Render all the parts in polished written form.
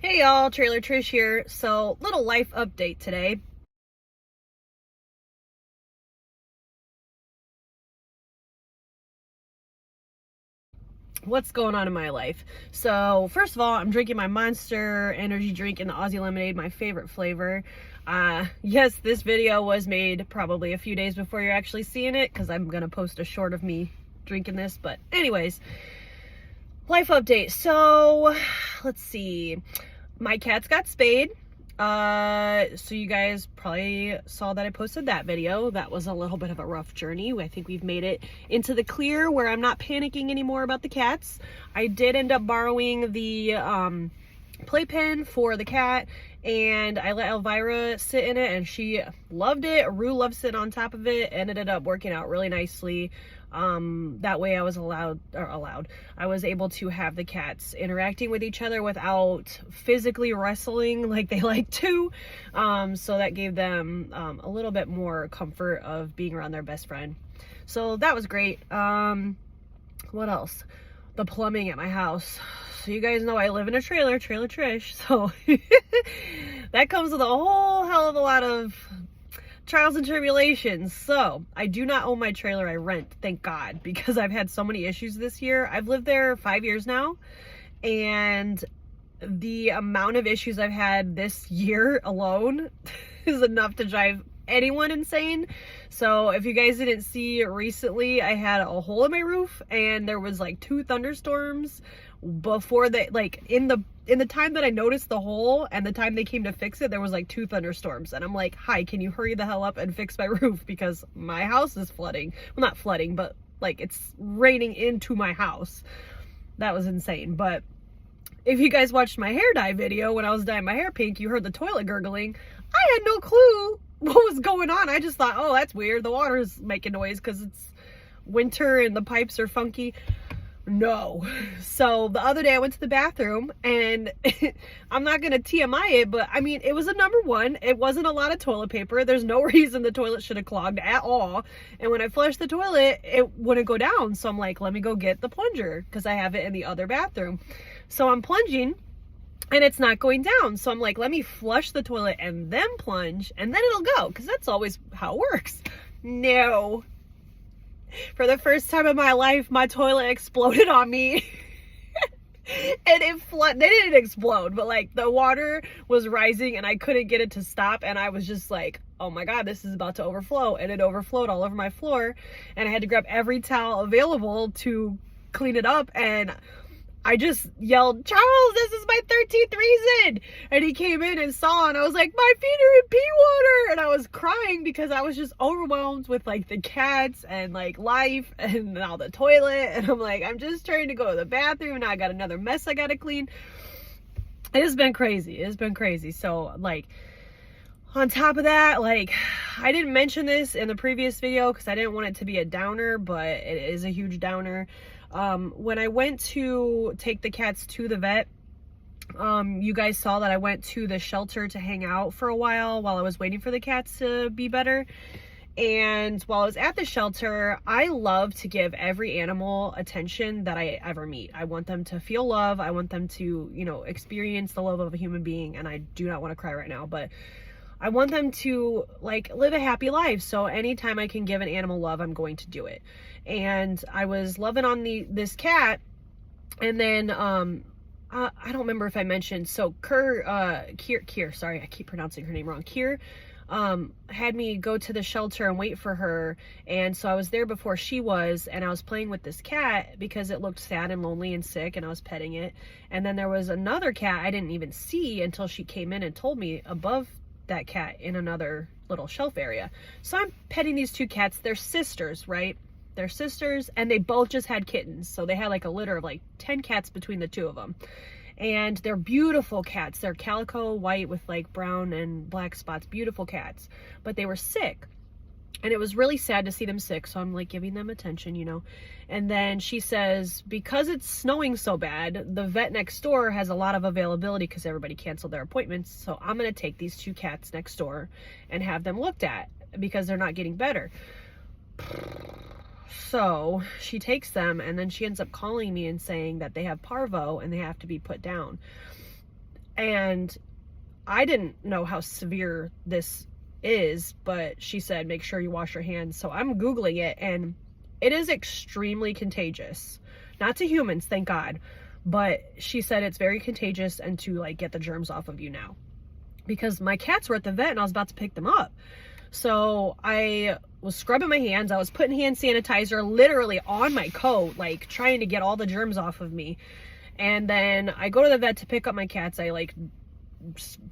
Hey y'all, Trailer Trish here. So, little life update today. What's going on in my life? So, first of all, I'm drinking my Monster energy drink in the Aussie lemonade, my favorite flavor. Yes, this video was made probably a few days before you're actually seeing it, because I'm gonna post a short of me drinking this. But anyways, life update. So, let's see. My cats got spayed. So you guys probably saw that I posted that video. That was a little bit of a rough journey. I think we've made it into the clear where I'm not panicking anymore about the cats. I did end up borrowing the playpen for the cat, and I let Elvira sit in it, and she loved it. Rue loved sitting on top of it, and it ended up working out really nicely. That way I was I was able to have the cats interacting with each other without physically wrestling like they like to. So that gave them a little bit more comfort of being around their best friend. So that was great. What else? The plumbing at my house. So you guys know I live in a trailer Trish. So that comes with a whole hell of a lot of trials and tribulations. So I do not own my trailer. I rent, thank God, because I've had so many issues this year. I've lived there 5 years now, and the amount of issues I've had this year alone is enough to drive anyone insane. So if you guys didn't see recently, I had a hole in my roof, and there was like 2 thunderstorms before they, like in the time that I noticed the hole and the time they came to fix it, there was like 2 thunderstorms. And I'm like, hi, can you hurry the hell up and fix my roof? Because my house is flooding. Well, not flooding, but like it's raining into my house. That was insane. But if you guys watched my hair dye video when I was dyeing my hair pink, you heard the toilet gurgling. I had no clue what was going on. I just thought, oh, that's weird. The water's making noise because it's winter and the pipes are funky. No. So the other day I went to the bathroom, and I'm not gonna TMI it, but I mean, it was a number one. It wasn't a lot of toilet paper. There's no reason the toilet should have clogged at all. And when I flushed the toilet, it wouldn't go down. So I'm like, let me go get the plunger because I have it in the other bathroom. So I'm plunging and it's not going down. So I'm like, let me flush the toilet and then plunge, and then it'll go, because that's always how it works. No. For the first time in my life, my toilet exploded on me. And it flooded. They didn't explode, but like the water was rising and I couldn't get it to stop. And I was just like, oh my God, this is about to overflow. And it overflowed all over my floor. And I had to grab every towel available to clean it up. And I just yelled, Charles, this is my 13th reason. And he came in and saw, and I was like, my feet are in pee water. And I was crying because I was just overwhelmed with like the cats and like life and now the toilet. And I'm like, I'm just trying to go to the bathroom. Now I got another mess I got to clean. It has been crazy. It's been crazy. So like, on top of that, like, I didn't mention this in the previous video because I didn't want it to be a downer, but it is a huge downer. When I went to take the cats to the vet, you guys saw that I went to the shelter to hang out for a while I was waiting for the cats to be better. And while I was at the shelter, I love to give every animal attention that I ever meet. I want them to feel love. I want them to, you know, experience the love of a human being. And I do not want to cry right now, but I want them to like live a happy life. So anytime I can give an animal love, I'm going to do it. And I was loving on this cat, and then I don't remember if I mentioned, so Kier, sorry, I keep pronouncing her name wrong. Kier had me go to the shelter and wait for her, and so I was there before she was, and I was playing with this cat because it looked sad and lonely and sick, and I was petting it. And then there was another cat I didn't even see until she came in and told me above that cat in another little shelf area. So I'm petting these 2 cats. They're sisters, right? They're sisters, and they both just had kittens. So they had like a litter of like 10 cats between the 2 of them. And they're beautiful cats. They're calico white with like brown and black spots. Beautiful cats. But they were sick. And it was really sad to see them sick. So I'm like giving them attention, you know. And then she says, because it's snowing so bad, the vet next door has a lot of availability because everybody canceled their appointments. So I'm going to take these 2 cats next door and have them looked at because they're not getting better. So she takes them, and then she ends up calling me and saying that they have parvo and they have to be put down. And I didn't know how severe this is, but she said, make sure you wash your hands. So I'm Googling it, and it is extremely contagious. Not to humans, thank God. But she said it's very contagious and to like get the germs off of you now. Because my cats were at the vet and I was about to pick them up. So I was scrubbing my hands. I was putting hand sanitizer literally on my coat, like trying to get all the germs off of me. And then I go to the vet to pick up my cats. I like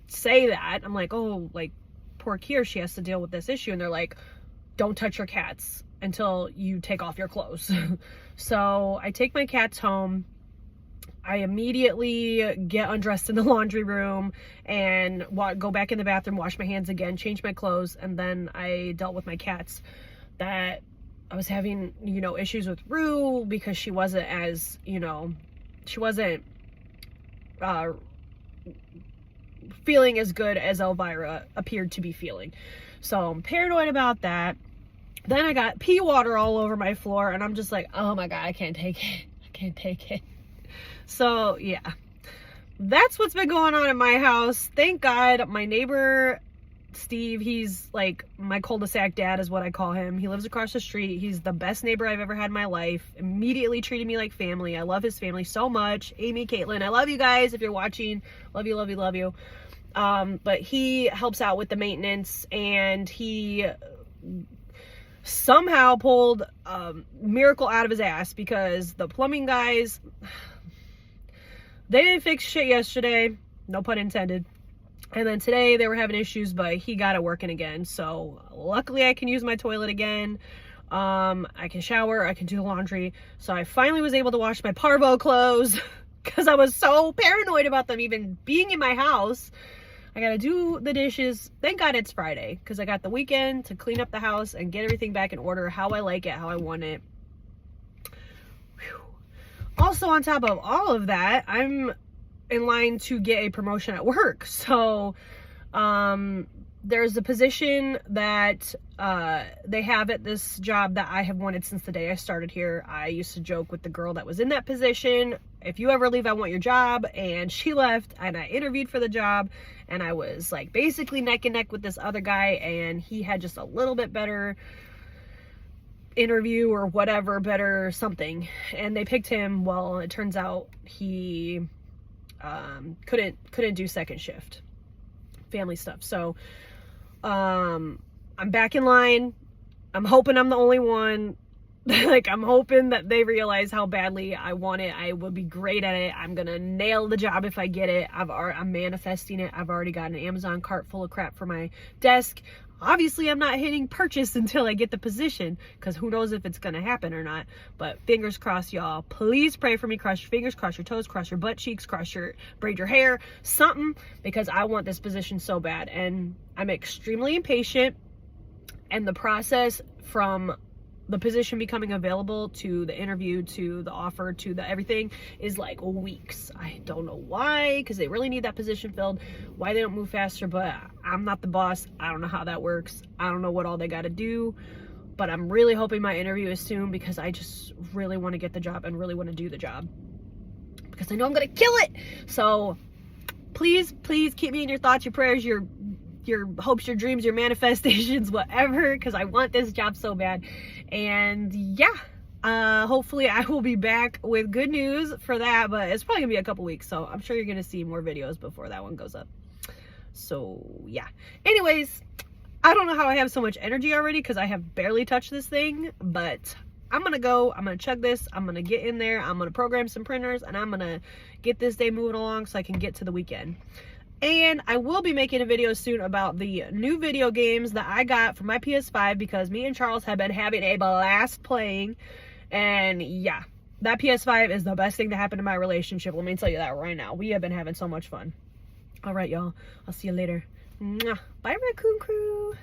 say that. I'm like, oh, like poor Kier, she has to deal with this issue. And they're like, don't touch your cats until you take off your clothes. So I take my cats home. I immediately get undressed in the laundry room and go back in the bathroom, wash my hands again, change my clothes, and then I dealt with my cats that I was having, you know, issues with Rue because she wasn't as, you know, she wasn't feeling as good as Elvira appeared to be feeling. So I'm paranoid about that. Then I got pee water all over my floor and I'm just like, oh my God, I can't take it. I can't take it. So yeah, that's what's been going on in my house. Thank God my neighbor, Steve, he's like my cul-de-sac dad is what I call him. He lives across the street. He's the best neighbor I've ever had in my life. Immediately treated me like family. I love his family so much. Amy, Caitlin, I love you guys. If you're watching, love you, love you, love you. But he helps out with the maintenance, and he somehow pulled a miracle out of his ass because the plumbing guys, they didn't fix shit yesterday, no pun intended. And then today they were having issues, but he got it working again. So luckily I can use my toilet again. I can shower, I can do laundry. So I finally was able to wash my parvo clothes because I was so paranoid about them even being in my house. I gotta do the dishes. Thank God it's Friday because I got the weekend to clean up the house and get everything back in order how I like it, how I want it. Whew. Also, on top of all of that, I'm in line to get a promotion at work. So there's a position that they have at this job that I have wanted since the day I started here. I used to joke with the girl that was in that position, if you ever leave, I want your job. And she left, and I interviewed for the job, and I was like basically neck and neck with this other guy, and he had just a little bit better interview or whatever, better something, and they picked him. Well, it turns out he couldn't do second shift, family stuff. So I'm back in line. I'm hoping I'm the only one. Like, I'm hoping that they realize how badly I want it. I will be great at it. I'm gonna nail the job if I get it. I'm manifesting it. I've already got an Amazon cart full of crap for my desk. Obviously, I'm not hitting purchase until I get the position, because who knows if it's gonna happen or not. But fingers crossed, y'all. Please pray for me. Cross your fingers, cross your toes, cross your butt cheeks, braid your hair, something, because I want this position so bad. And I'm extremely impatient, and the process from the position becoming available to the interview to the offer to the everything is like weeks. I don't know why, because they really need that position filled, why they don't move faster, but I'm not the boss. I don't know how that works. I don't know what all they got to do, but I'm really hoping my interview is soon, because I just really want to get the job and really want to do the job, because I know I'm gonna kill it. So please keep me in your thoughts, your prayers, your hopes, your dreams, your manifestations, whatever, because I want this job so bad. And yeah, hopefully I will be back with good news for that, but it's probably gonna be a couple weeks, so I'm sure you're gonna see more videos before that one goes up. So yeah, anyways, I don't know how I have so much energy already, because I have barely touched this thing, but I'm gonna go, I'm gonna chug this, I'm gonna get in there, I'm gonna program some printers, and I'm gonna get this day moving along so I can get to the weekend. And I will be making a video soon about the new video games that I got for my PS5, because me and Charles have been having a blast playing. And yeah, that PS5 is the best thing to happen to my relationship. Let me tell you that right now. We have been having so much fun. All right, y'all. I'll see you later. Mwah. Bye, Raccoon Crew.